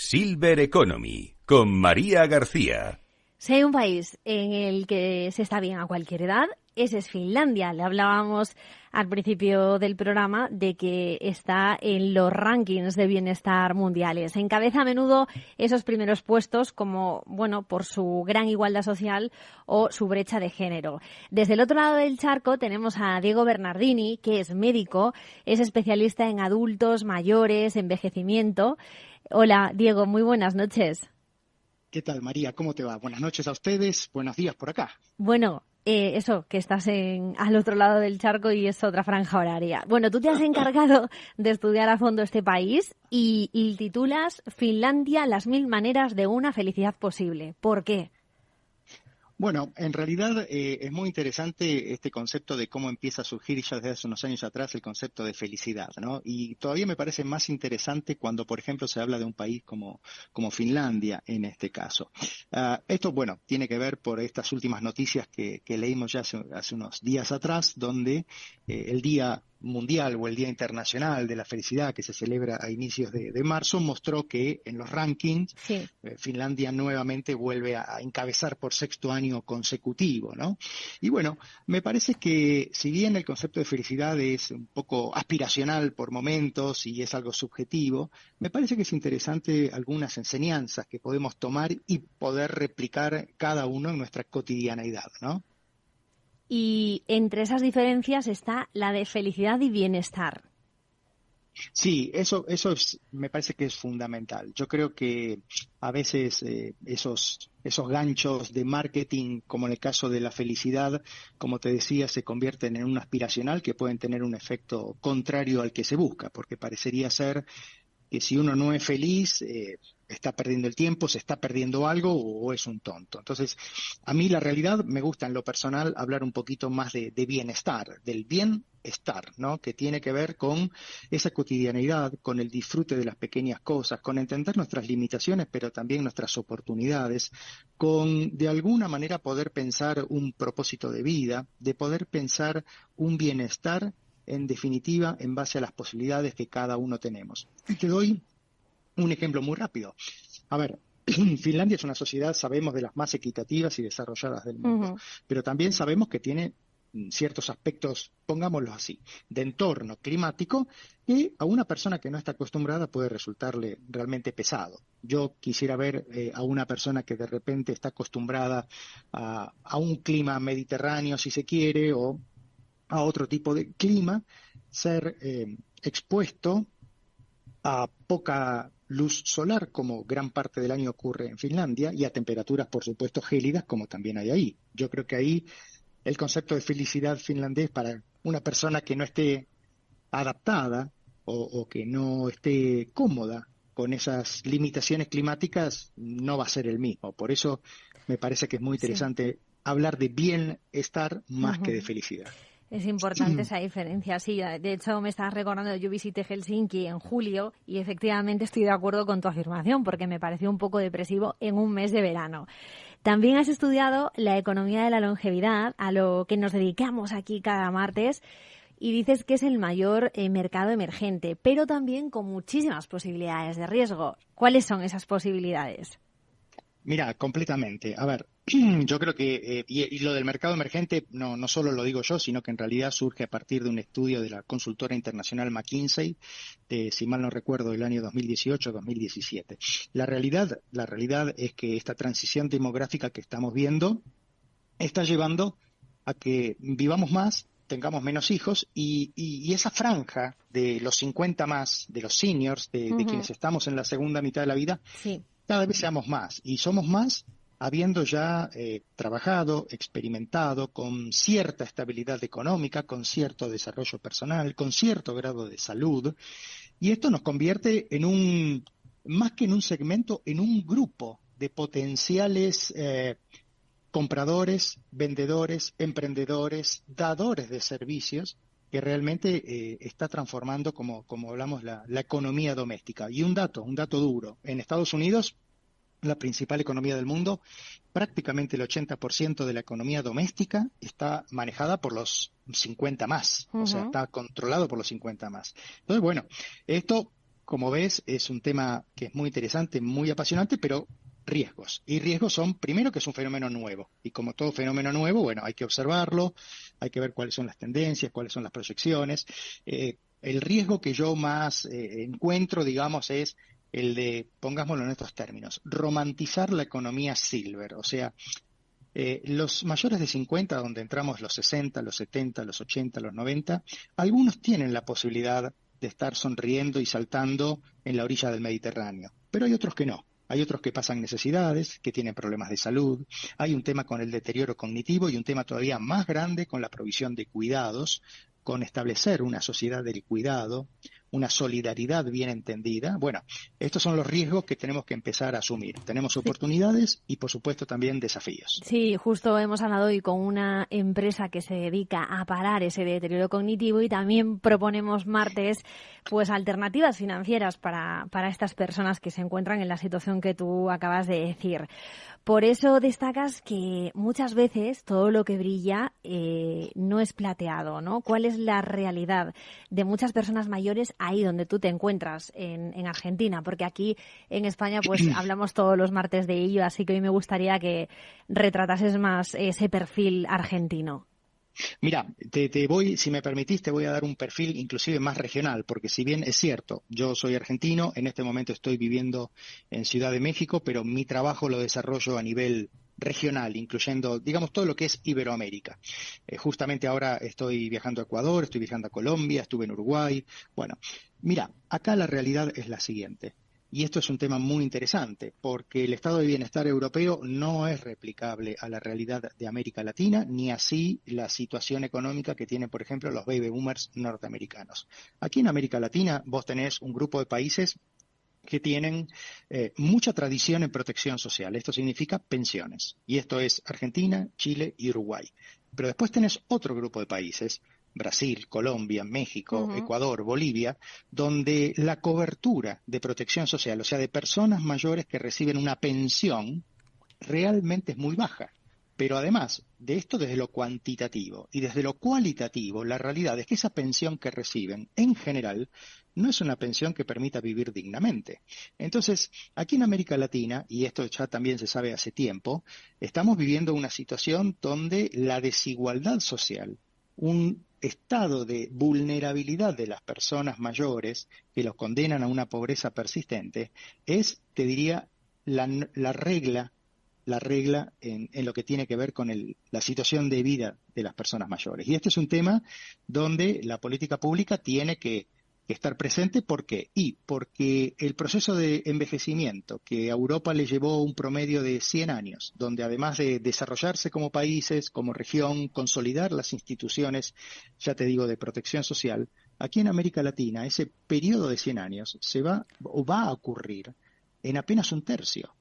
Silver Economy con María García. Si hay un país en el que se está bien a cualquier edad, ese es Finlandia. Le hablábamos al principio del programa de que está en los rankings de bienestar mundiales. Encabeza a menudo esos primeros puestos como, por su gran igualdad social o su brecha de género. Desde el otro lado del charco tenemos a Diego Bernardini, que es médico, es especialista en adultos, mayores, envejecimiento. Hola, Diego, muy buenas noches. ¿Qué tal, María? ¿Cómo te va? Buenas noches a ustedes, buenos días por acá. Eso, que estás al otro lado del charco y es otra franja horaria. Bueno, tú te has encargado de estudiar a fondo este país y titulas Finlandia, las 1000 maneras de una felicidad posible. ¿Por qué? Bueno, en realidad es muy interesante este concepto de cómo empieza a surgir ya desde hace unos años atrás el concepto de felicidad, ¿no? Y todavía me parece más interesante cuando, por ejemplo, se habla de un país como Finlandia en este caso. Esto, tiene que ver por estas últimas noticias que leímos ya hace unos días atrás, donde el Día Mundial o el Día Internacional de la Felicidad, que se celebra a inicios de marzo, mostró que en los rankings Sí. Finlandia nuevamente vuelve a encabezar por sexto año consecutivo, ¿no? Y bueno, me parece que si bien el concepto de felicidad es un poco aspiracional por momentos y es algo subjetivo, me parece que es interesante algunas enseñanzas que podemos tomar y poder replicar cada uno en nuestra cotidianeidad, ¿no? Y entre esas diferencias está la de felicidad y bienestar. Sí, eso me parece que es fundamental. Yo creo que a veces esos ganchos de marketing, como en el caso de la felicidad, como te decía, se convierten en un aspiracional que pueden tener un efecto contrario al que se busca, porque parecería ser que si uno no es feliz, está perdiendo el tiempo, se está perdiendo algo o es un tonto. Entonces, a mí la realidad me gusta en lo personal hablar un poquito más de bienestar, del bienestar, ¿no? Que tiene que ver con esa cotidianidad, con el disfrute de las pequeñas cosas, con entender nuestras limitaciones, pero también nuestras oportunidades, con de alguna manera poder pensar un propósito de vida, de poder pensar un bienestar en definitiva, en base a las posibilidades que cada uno tenemos. Y te doy un ejemplo muy rápido. A ver, Finlandia es una sociedad, sabemos, de las más equitativas y desarrolladas del mundo, Uh-huh. pero también sabemos que tiene ciertos aspectos, pongámoslo así, de entorno climático que a una persona que no está acostumbrada puede resultarle realmente pesado. Yo quisiera ver a una persona que de repente está acostumbrada a un clima mediterráneo, si se quiere, o a otro tipo de clima, ser expuesto a poca luz solar, como gran parte del año ocurre en Finlandia, y a temperaturas, por supuesto, gélidas, como también hay ahí. Yo creo que ahí el concepto de felicidad finlandés para una persona que no esté adaptada o que no esté cómoda con esas limitaciones climáticas no va a ser el mismo. Por eso me parece que es muy Sí. interesante hablar de bienestar más que de Uh-huh. felicidad. Es importante esa diferencia, sí. De hecho, me estabas recordando, yo visité Helsinki en julio y efectivamente estoy de acuerdo con tu afirmación porque me pareció un poco depresivo en un mes de verano. También has estudiado la economía de la longevidad, a lo que nos dedicamos aquí cada martes, y dices que es el mayor mercado emergente, pero también con muchísimas posibilidades de riesgo. ¿Cuáles son esas posibilidades? Mira, completamente. A ver, yo creo que, y lo del mercado emergente no solo lo digo yo, sino que en realidad surge a partir de un estudio de la consultora internacional McKinsey, si mal no recuerdo, del año 2018-2017. La realidad es que esta transición demográfica que estamos viendo está llevando a que vivamos más, tengamos menos hijos y esa franja de los 50 más, de los seniors, de Uh-huh. quienes estamos en la segunda mitad de la vida, Sí. cada vez seamos más y somos más habiendo ya trabajado, experimentado con cierta estabilidad económica, con cierto desarrollo personal, con cierto grado de salud, y esto nos convierte en más que en un segmento, en un grupo de potenciales compradores, vendedores, emprendedores, dadores de servicios que realmente está transformando, como hablamos, la economía doméstica. Y un dato duro, en Estados Unidos, la principal economía del mundo, prácticamente el 80% de la economía doméstica está manejada por los 50 más, o sea, Uh-huh. está controlado por los 50 más. Entonces, bueno, esto como ves, es un tema que es muy interesante, muy apasionante, pero riesgos. Y riesgos son, primero, que es un fenómeno nuevo. Y como todo fenómeno nuevo, bueno, hay que observarlo, hay que ver cuáles son las tendencias, cuáles son las proyecciones. El riesgo que yo más encuentro, digamos, es el de, pongámoslo en estos términos, romantizar la economía silver. O sea, los mayores de 50, donde entramos los 60, los 70, los 80, los 90, algunos tienen la posibilidad de estar sonriendo y saltando en la orilla del Mediterráneo, pero hay otros que no. Hay otros que pasan necesidades, que tienen problemas de salud. Hay un tema con el deterioro cognitivo y un tema todavía más grande con la provisión de cuidados, con establecer una sociedad del cuidado, una solidaridad bien entendida. Bueno, estos son los riesgos que tenemos que empezar a asumir. Tenemos oportunidades y, por supuesto, también desafíos. Sí, justo hemos hablado hoy con una empresa que se dedica a parar ese deterioro cognitivo y también proponemos martes pues alternativas financieras para estas personas que se encuentran en la situación que tú acabas de decir. Por eso destacas que muchas veces todo lo que brilla no es plateado, ¿no? ¿Cuál es la realidad de muchas personas mayores ahí donde tú te encuentras, en Argentina? Porque aquí en España pues hablamos todos los martes de ello, así que hoy me gustaría que retratases más ese perfil argentino. Mira, si me permitís, te voy a dar un perfil inclusive más regional, porque si bien es cierto, yo soy argentino, en este momento estoy viviendo en Ciudad de México, pero mi trabajo lo desarrollo a nivel regional, incluyendo, digamos, todo lo que es Iberoamérica. Justamente ahora estoy viajando a Ecuador, estoy viajando a Colombia, estuve en Uruguay. Bueno, mira, acá la realidad es la siguiente. Y esto es un tema muy interesante, porque el estado de bienestar europeo no es replicable a la realidad de América Latina, ni así la situación económica que tienen, por ejemplo, los baby boomers norteamericanos. Aquí en América Latina vos tenés un grupo de países que tienen mucha tradición en protección social. Esto significa pensiones. Y esto es Argentina, Chile y Uruguay. Pero después tenés otro grupo de países, Brasil, Colombia, México, Ecuador, Bolivia, donde la cobertura de protección social, o sea, de personas mayores que reciben una pensión, realmente es muy baja. Pero además de esto desde lo cuantitativo y desde lo cualitativo, la realidad es que esa pensión que reciben, en general, no es una pensión que permita vivir dignamente. Entonces, aquí en América Latina, y esto ya también se sabe hace tiempo, estamos viviendo una situación donde la desigualdad social, un estado de vulnerabilidad de las personas mayores que los condenan a una pobreza persistente, es, te diría, la regla en lo que tiene que ver con la situación de vida de las personas mayores. Y este es un tema donde la política pública tiene que estar presente. ¿Por qué? Porque el proceso de envejecimiento que a Europa le llevó un promedio de 100 años, donde además de desarrollarse como países, como región, consolidar las instituciones, ya te digo, de protección social, aquí en América Latina ese periodo de 100 años va a ocurrir en apenas un tercio.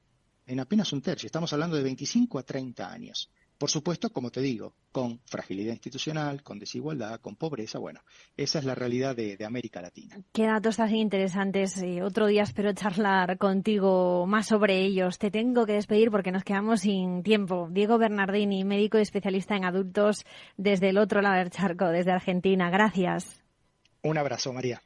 Estamos hablando de 25 a 30 años. Por supuesto, como te digo, con fragilidad institucional, con desigualdad, con pobreza. Bueno, esa es la realidad de América Latina. Qué datos tan interesantes. Otro día espero charlar contigo más sobre ellos. Te tengo que despedir porque nos quedamos sin tiempo. Diego Bernardini, médico y especialista en adultos desde el otro lado del charco, desde Argentina. Gracias. Un abrazo, María.